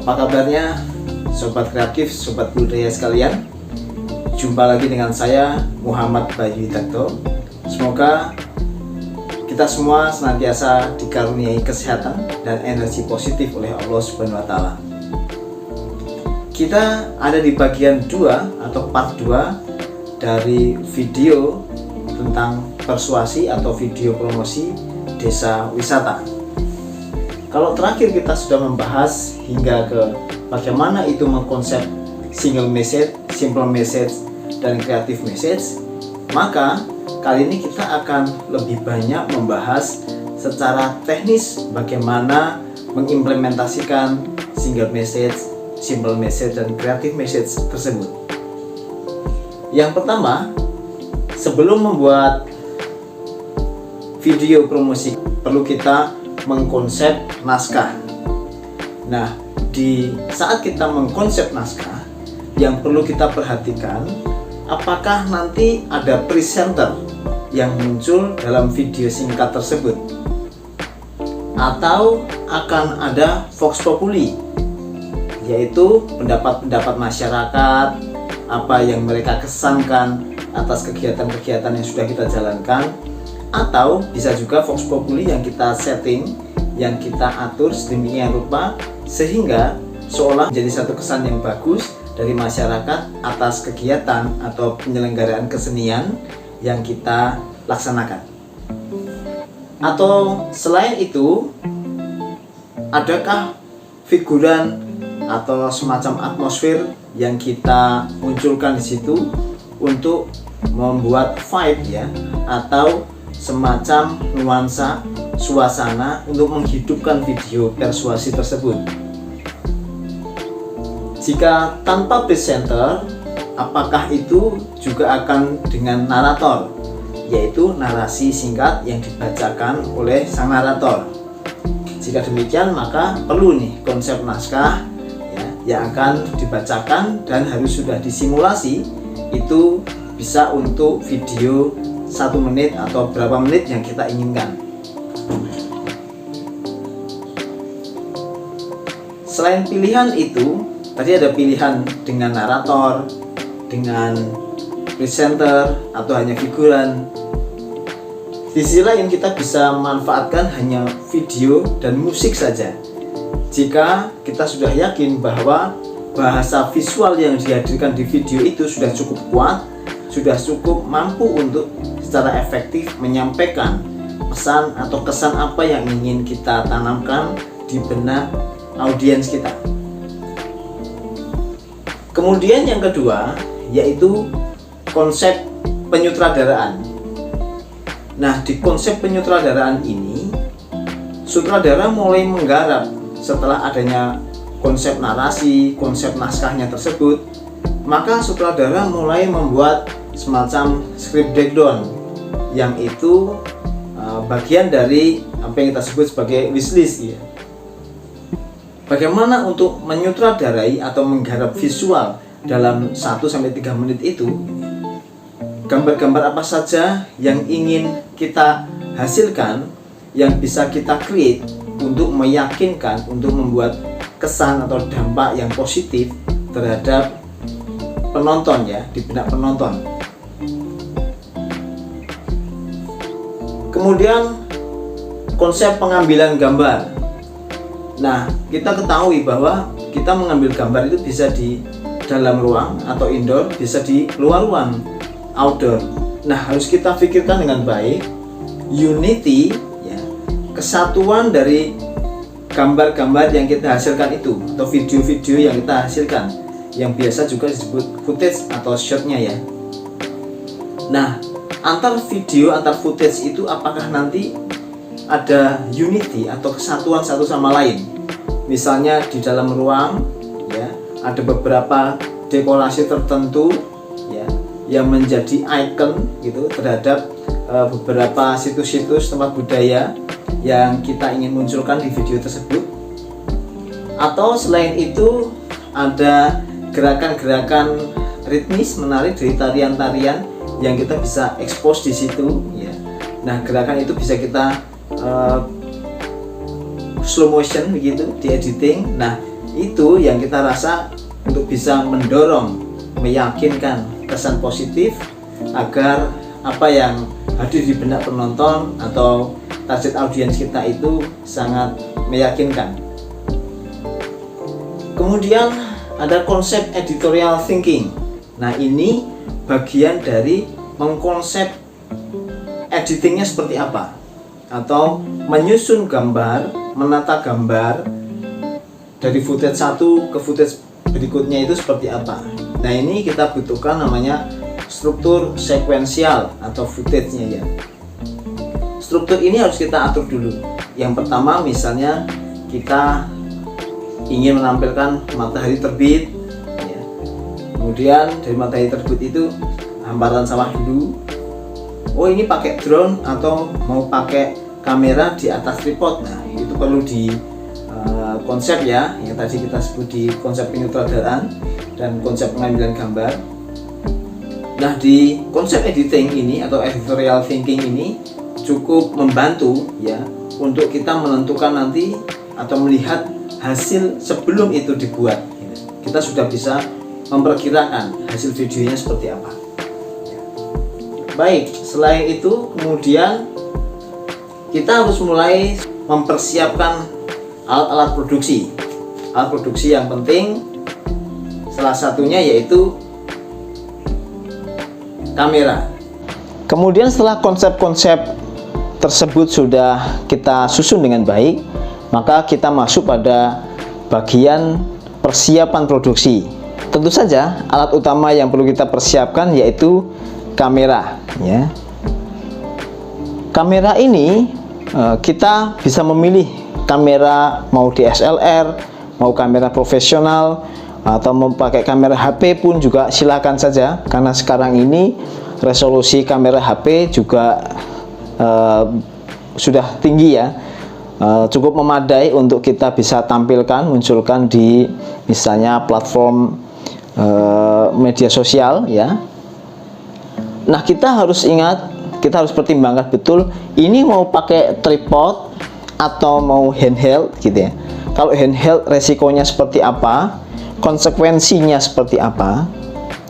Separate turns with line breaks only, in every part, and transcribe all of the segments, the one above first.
Apa kabarnya Sobat Kreatif, Sobat Budaya sekalian? Jumpa lagi dengan saya Muhammad Bayu Hidayatullah. Semoga kita semua senantiasa dikaruniai kesehatan dan energi positif oleh Allah Subhanahu wa Ta'ala. Kita ada di bagian 2 atau part 2 dari video tentang persuasi atau video promosi desa wisata. Kalau terakhir kita sudah membahas hingga ke bagaimana itu mengkonsep single message, simple message, dan creative message, maka kali ini kita akan lebih banyak membahas secara teknis bagaimana mengimplementasikan single message, simple message, dan creative message tersebut. Yang pertama, sebelum membuat video promosi, perlu kita mengkonsep naskah. Nah, di saat kita mengkonsep naskah, yang perlu kita perhatikan, apakah nanti ada presenter yang muncul dalam video singkat tersebut, atau akan ada vox populi, yaitu pendapat-pendapat masyarakat, apa yang mereka kesankan atas kegiatan-kegiatan yang sudah kita jalankan, atau bisa juga vox populi yang kita setting, yang kita atur sedemikian rupa sehingga seolah menjadi satu kesan yang bagus dari masyarakat atas kegiatan atau penyelenggaraan kesenian yang kita laksanakan. Atau selain itu, adakah figuran atau semacam atmosfer yang kita munculkan di situ untuk membuat vibe ya, atau semacam nuansa suasana untuk menghidupkan video persuasi tersebut. Jika tanpa presenter, apakah itu juga akan dengan narator, yaitu narasi singkat yang dibacakan oleh sang narator. Jika demikian, maka perlu nih konsep naskah ya, yang akan dibacakan dan harus sudah disimulasi. Itu bisa untuk video 1 menit atau berapa menit yang kita inginkan. Selain pilihan itu, tadi ada pilihan dengan narator, dengan presenter, atau hanya figuran. Di sisi lain kita bisa memanfaatkan hanya video dan musik saja. Jika kita sudah yakin bahwa bahasa visual yang dihadirkan di video itu sudah cukup kuat, sudah cukup mampu untuk secara efektif menyampaikan pesan atau kesan apa yang ingin kita tanamkan di benak audiens kita. Kemudian yang kedua, yaitu konsep penyutradaraan. Nah, di konsep penyutradaraan ini, sutradara mulai menggarap setelah adanya konsep narasi, konsep naskahnya tersebut, maka sutradara mulai membuat semacam script breakdown, yang itu bagian dari apa yang kita sebut sebagai wishlist ya. Bagaimana untuk menyutradarai atau menggarap visual dalam 1-3 menit itu, gambar-gambar apa saja yang ingin kita hasilkan, yang bisa kita create untuk meyakinkan, untuk membuat kesan atau dampak yang positif terhadap penonton ya, di benak penonton. Kemudian konsep pengambilan gambar. Nah, kita ketahui bahwa kita mengambil gambar itu bisa di dalam ruang atau indoor, bisa di luar ruang, outdoor. Nah, harus kita pikirkan dengan baik unity ya, kesatuan dari gambar-gambar yang kita hasilkan itu, atau video-video yang kita hasilkan, yang biasa juga disebut footage atau shotnya ya. Nah, antar video, antar footage itu apakah nanti ada unity atau kesatuan satu sama lain? Misalnya di dalam ruang ya, ada beberapa dekorasi tertentu ya, yang menjadi ikon gitu terhadap beberapa situs-situs tempat budaya yang kita ingin munculkan di video tersebut. Atau selain itu ada gerakan-gerakan ritmis menarik dari tarian-tarian yang kita bisa expose di situ ya. Nah, gerakan itu bisa kita slow motion begitu di editing. Nah, itu yang kita rasa untuk bisa mendorong, meyakinkan kesan positif agar apa yang hadir di benak penonton atau target audiens kita itu sangat meyakinkan. Kemudian ada konsep editorial thinking. Nah, ini bagian dari mengkonsep editingnya seperti apa, atau menyusun gambar, menata gambar dari footage satu ke footage berikutnya itu seperti apa. Nah, ini kita butuhkan namanya struktur sekuensial atau footage-nya ya. Struktur ini harus kita atur dulu. Yang pertama, misalnya kita ingin menampilkan matahari terbit ya. Kemudian dari matahari terbit itu hamparan sawah dulu. Oh, ini pakai drone atau mau pakai kamera di atas tripod. Nah, itu perlu di konsep ya, yang tadi kita sebut di konsep penyutradaraan dan konsep pengambilan gambar. Nah, di konsep editing ini atau editorial thinking ini cukup membantu ya untuk kita menentukan nanti atau melihat hasil sebelum itu dibuat. Kita sudah bisa memperkirakan hasil videonya seperti apa. Baik, selain itu kemudian kita harus mulai mempersiapkan alat-alat produksi. Alat produksi yang penting salah satunya yaitu kamera. Kemudian setelah konsep-konsep tersebut sudah kita susun dengan baik, maka kita masuk pada bagian persiapan produksi. Tentu saja alat utama yang perlu kita persiapkan yaitu kamera ya. Kamera ini kita bisa memilih kamera mau DSLR, mau kamera profesional, atau mau pakai kamera HP pun juga silakan saja, karena sekarang ini resolusi kamera HP juga sudah tinggi ya, cukup memadai untuk kita bisa tampilkan, munculkan di misalnya platform media sosial ya. Nah, kita harus ingat, kita harus pertimbangkan betul ini mau pakai tripod atau mau handheld gitu ya. Kalau handheld resikonya seperti apa, konsekuensinya seperti apa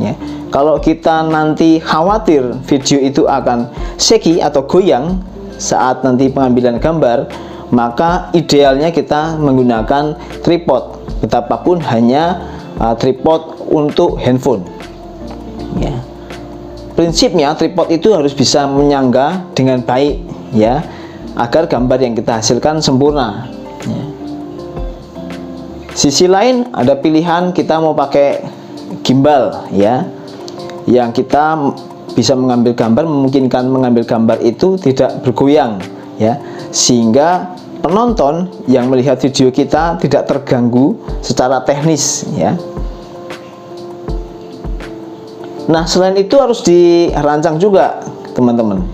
ya. Kalau kita nanti khawatir video itu akan shaky atau goyang saat nanti pengambilan gambar, maka idealnya kita menggunakan tripod, betapapun hanya tripod untuk handphone ya. Prinsipnya tripod itu harus bisa menyangga dengan baik ya, agar gambar yang kita hasilkan sempurna ya. Sisi lain ada pilihan kita mau pakai gimbal ya, yang kita bisa mengambil gambar, memungkinkan mengambil gambar itu tidak bergoyang ya, sehingga penonton yang melihat video kita tidak terganggu secara teknis ya. Nah, selain itu harus dirancang juga teman-teman,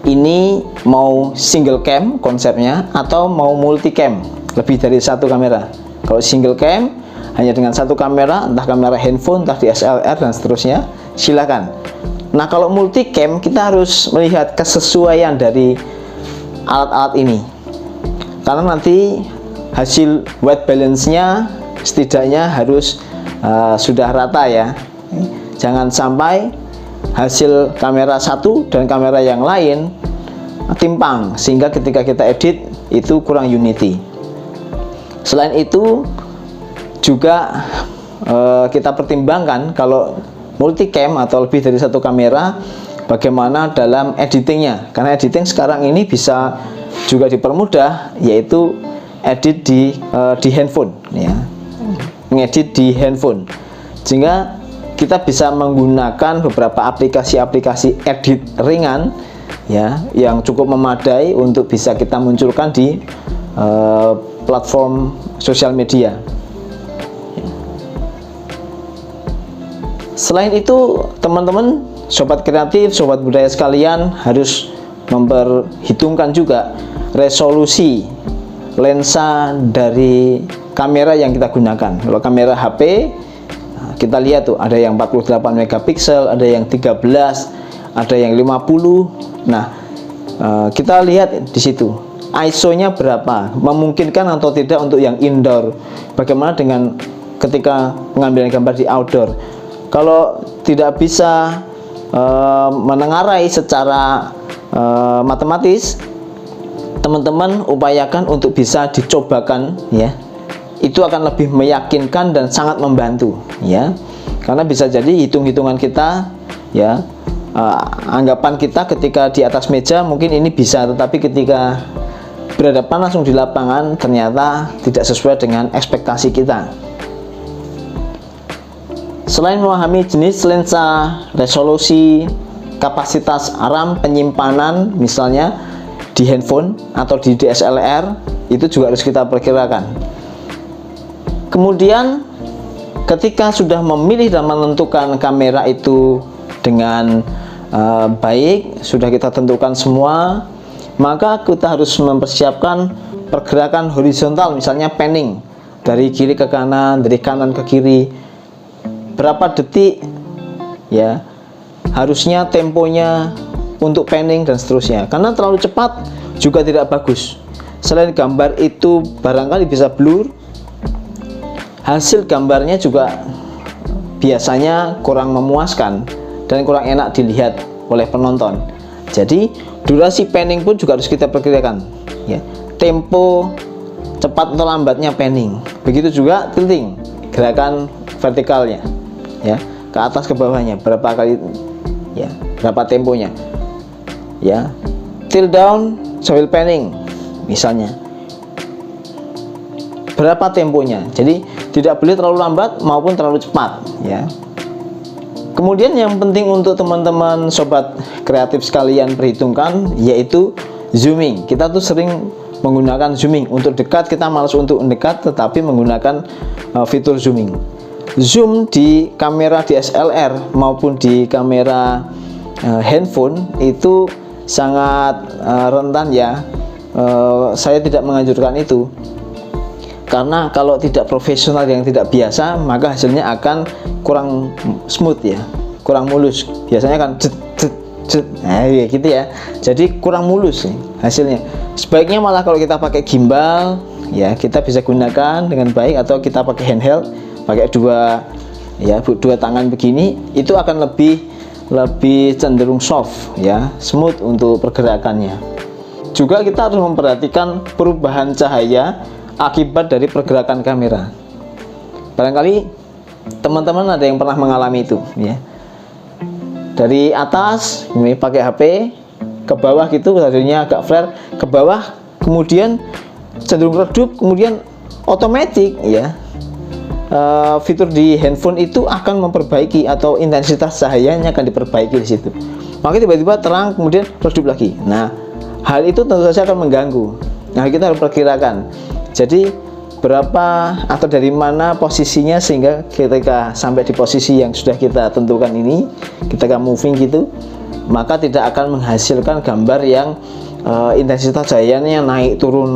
ini mau single cam konsepnya atau mau multicam, lebih dari satu kamera. Kalau single cam hanya dengan satu kamera, entah kamera handphone, entah DSLR dan seterusnya, silakan. Nah, kalau multicam kita harus melihat kesesuaian dari alat-alat ini, karena nanti hasil white balance-nya setidaknya harus sudah rata ya. Jangan sampai hasil kamera satu dan kamera yang lain timpang, sehingga ketika kita edit itu kurang unity. Selain itu juga kita pertimbangkan kalau multicam atau lebih dari satu kamera, bagaimana dalam editingnya, karena editing sekarang ini bisa juga dipermudah, yaitu edit di handphone ya, ngedit di handphone, sehingga kita bisa menggunakan beberapa aplikasi-aplikasi edit ringan ya, yang cukup memadai untuk bisa kita munculkan di platform sosial media. Selain itu teman-teman, sobat kreatif, sobat budaya sekalian, harus memperhitungkan juga resolusi lensa dari kamera yang kita gunakan. Kalau kamera HP, kita lihat tuh ada yang 48 megapiksel, ada yang 13, ada yang 50. Nah, kita lihat di situ ISO-nya berapa, memungkinkan atau tidak untuk yang indoor bagaimana dengan ketika pengambilan gambar di outdoor? Kalau tidak bisa menengarai secara matematis, teman-teman upayakan untuk bisa dicobakan ya. Itu akan lebih meyakinkan dan sangat membantu ya. Karena bisa jadi hitung-hitungan kita ya, anggapan kita ketika di atas meja mungkin ini bisa, tetapi ketika berhadapan langsung di lapangan ternyata tidak sesuai dengan ekspektasi kita. Selain memahami jenis lensa, resolusi, kapasitas RAM penyimpanan misalnya di handphone atau di DSLR, itu juga harus kita perkirakan. Kemudian ketika sudah memilih dan menentukan kamera itu dengan baik, sudah kita tentukan semua, maka kita harus mempersiapkan pergerakan horizontal, misalnya panning dari kiri ke kanan, dari kanan ke kiri, berapa detik ya harusnya temponya untuk panning dan seterusnya. Karena terlalu cepat juga tidak bagus. Selain gambar itu barangkali bisa blur, hasil gambarnya juga biasanya kurang memuaskan dan kurang enak dilihat oleh penonton. Jadi durasi panning pun juga harus kita perkirakan ya, tempo cepat atau lambatnya panning, begitu juga tilting, gerakan vertikalnya ya, ke atas ke bawahnya berapa kali ya, berapa temponya ya, tilt down sambil panning misalnya, berapa temponya. Jadi tidak boleh terlalu lambat maupun terlalu cepat ya. Kemudian yang penting untuk teman-teman sobat kreatif sekalian perhitungkan yaitu zooming. Kita tuh sering menggunakan zooming untuk dekat, kita malas untuk mendekat tetapi menggunakan fitur zooming. Zoom di kamera DSLR maupun di kamera handphone itu sangat rentan ya. Saya tidak menganjurkan itu, karena kalau tidak profesional yang tidak biasa maka hasilnya akan kurang smooth ya, kurang mulus. Biasanya kan nah ya gitu ya, jadi kurang mulus nih hasilnya. Sebaiknya malah kalau kita pakai gimbal ya, kita bisa gunakan dengan baik, atau kita pakai handheld, pakai dua tangan begini, itu akan lebih cenderung soft ya, smooth untuk pergerakannya. Juga kita harus memperhatikan perubahan cahaya akibat dari pergerakan kamera. Barangkali teman-teman ada yang pernah mengalami itu ya. Dari atas ini pakai HP ke bawah gitu, hasilnya agak flare ke bawah, kemudian cenderung redup, kemudian otomatis ya, fitur di handphone itu akan memperbaiki atau intensitas cahayanya akan diperbaiki di situ. Maka tiba-tiba terang kemudian redup lagi. Nah, hal itu tentu saja akan mengganggu. Nah, kita harus perkirakan. Jadi berapa atau dari mana posisinya sehingga ketika sampai di posisi yang sudah kita tentukan ini, ketika moving gitu, maka tidak akan menghasilkan gambar yang intensitas cahayanya naik turun,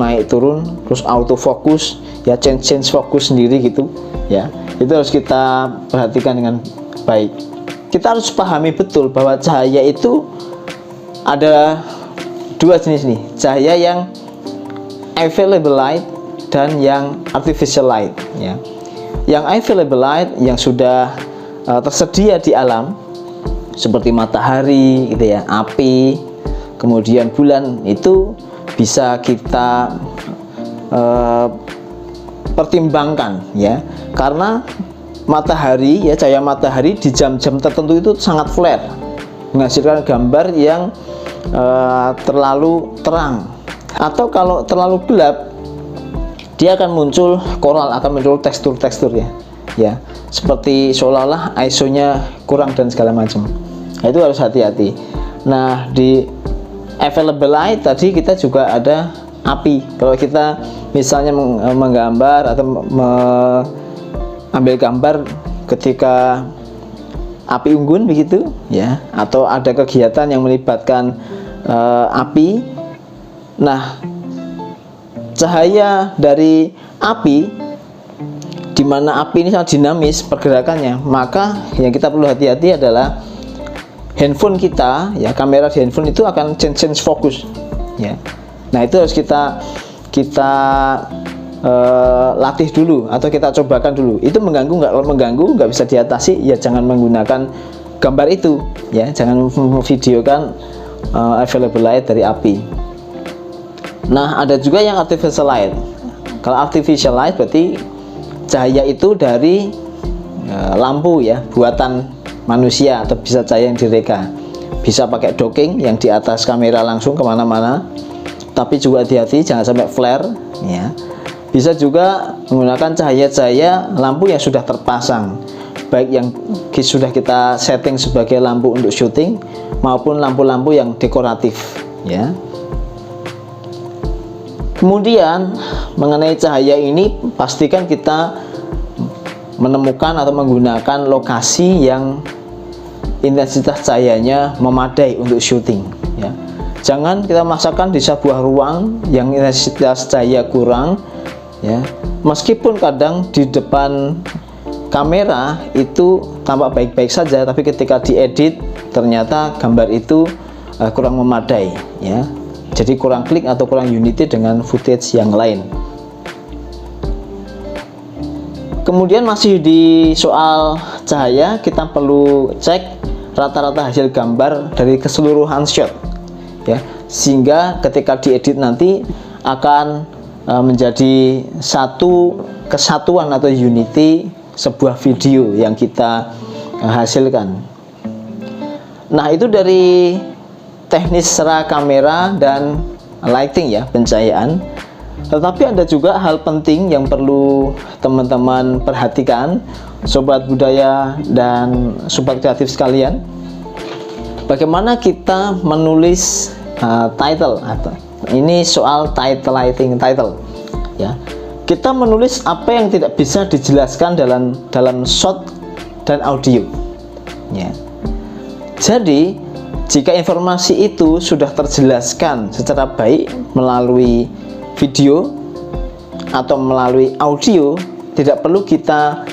terus autofocus ya, change fokus sendiri gitu ya. Itu harus kita perhatikan dengan baik. Kita harus pahami betul bahwa cahaya itu ada dua jenis nih, cahaya yang available light dan yang artificial light ya. Yang available light yang sudah tersedia di alam seperti matahari gitu ya, api, kemudian bulan, itu bisa kita pertimbangkan ya, karena matahari ya, cahaya matahari di jam-jam tertentu itu sangat flare, menghasilkan gambar yang terlalu terang, atau kalau terlalu gelap dia akan muncul koral, akan muncul tekstur-tekstur ya, seperti seolah-olah ISO-nya kurang dan segala macam. Nah, itu harus hati-hati. Nah, di available light tadi kita juga ada api. Kalau kita misalnya menggambar atau mengambil gambar ketika api unggun begitu ya, atau ada kegiatan yang melibatkan api. Nah, cahaya dari api, di mana api ini sangat dinamis pergerakannya, maka yang kita perlu hati-hati adalah handphone kita ya, kamera di handphone itu akan change fokus ya. Nah, itu harus kita
latih dulu atau kita cobakan dulu. Itu mengganggu nggak? Kalau mengganggu nggak bisa diatasi, ya jangan menggunakan gambar itu, ya jangan memvideokan available light dari api. Nah, ada juga yang artificial light. Kalau artificial light berarti cahaya itu dari lampu, ya, buatan manusia, atau bisa cahaya yang direka. Bisa pakai docking yang di atas kamera langsung kemana-mana, tapi juga hati-hati jangan sampai flare, ya. Bisa juga menggunakan cahaya-cahaya lampu yang sudah terpasang, baik yang sudah kita setting sebagai lampu untuk syuting maupun lampu-lampu yang dekoratif, ya. Kemudian mengenai cahaya ini, pastikan kita menemukan atau menggunakan lokasi yang intensitas cahayanya memadai untuk syuting, ya. Jangan kita maksakan di sebuah ruang yang intensitas cahaya kurang, ya. Meskipun kadang di depan kamera itu tampak baik-baik saja, tapi ketika diedit ternyata gambar itu kurang memadai, ya. Jadi kurang klik atau kurang unity dengan footage yang lain. Kemudian masih di soal cahaya, kita perlu cek rata-rata hasil gambar dari keseluruhan shot, ya, sehingga ketika diedit nanti akan menjadi satu kesatuan atau unity sebuah video yang kita hasilkan. Nah, itu dari teknis secara kamera dan lighting, ya, pencahayaan. Tetapi ada juga hal penting yang perlu teman-teman perhatikan, sobat budaya dan sobat kreatif sekalian. Bagaimana kita menulis title, atau ini soal title lighting, ya. Kita menulis apa yang tidak bisa dijelaskan dalam shot dan audio, ya. Jadi jika informasi itu sudah terjelaskan secara baik melalui video atau melalui audio, tidak perlu kita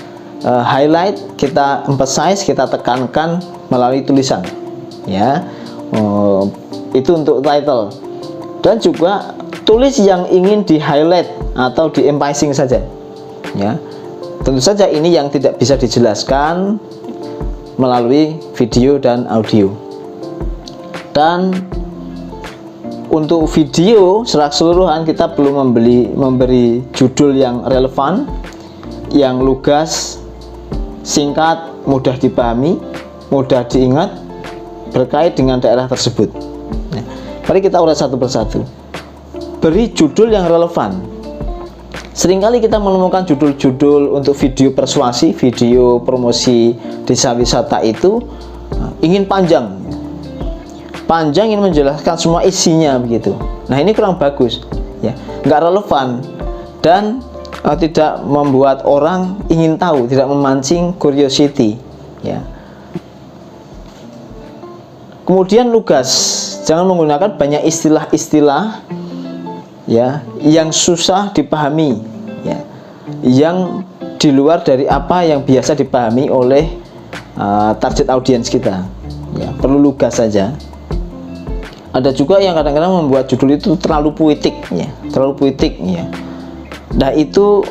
highlight, kita emphasize, kita tekankan melalui tulisan, ya. Itu untuk title. Dan juga tulis yang ingin di highlight atau di emphasizing saja, ya. Tentu saja ini yang tidak bisa dijelaskan melalui video dan audio. Dan untuk video secara keseluruhan kita perlu memberi judul yang relevan, yang lugas, singkat, mudah dipahami, mudah diingat, berkait dengan daerah tersebut. Nah, mari kita urai satu persatu. Beri judul yang relevan. Seringkali kita menemukan judul-judul untuk video persuasi, video promosi desa wisata itu ingin panjang ingin menjelaskan semua isinya begitu. Nah, ini kurang bagus, ya, nggak relevan dan tidak membuat orang ingin tahu, tidak memancing curiosity, ya. Kemudian lugas, jangan menggunakan banyak istilah-istilah, ya, yang susah dipahami, ya, yang di luar dari apa yang biasa dipahami oleh target audiens kita, ya. Perlu lugas saja. Ada juga yang kadang-kadang membuat judul itu terlalu puitik, ya, Nah, itu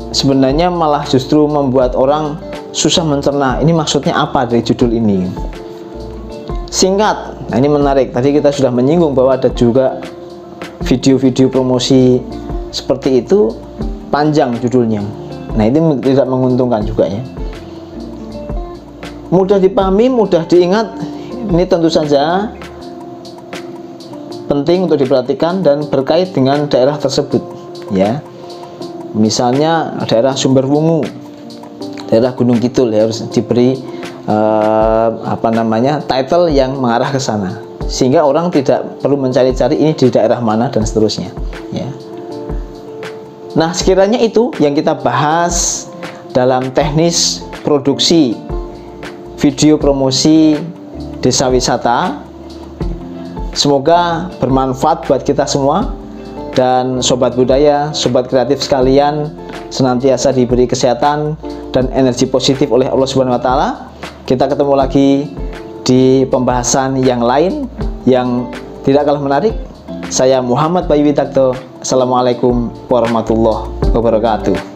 sebenarnya malah justru membuat orang susah mencerna ini maksudnya apa dari judul ini. Singkat. Nah, ini menarik. Tadi kita sudah menyinggung bahwa ada juga video-video promosi seperti itu panjang judulnya. Nah, ini tidak menguntungkan juga, ya. Mudah dipahami, mudah diingat, ini tentu saja penting untuk diperhatikan dan berkait dengan daerah tersebut, ya. Misalnya daerah Sumberwungu, daerah Gunung Kidul, ya, harus diberi title yang mengarah ke sana, sehingga orang tidak perlu mencari-cari ini di daerah mana dan seterusnya, ya. Nah, sekiranya itu yang kita bahas dalam teknis produksi video promosi desa wisata. Semoga bermanfaat buat kita semua, dan sobat budaya, sobat kreatif sekalian senantiasa diberi kesehatan dan energi positif oleh Allah Subhanahu wa taala. Kita ketemu lagi di pembahasan yang lain yang tidak kalah menarik. Saya Muhammad Bayu Witakto. Assalamualaikum warahmatullahi wabarakatuh. wabarakatuh.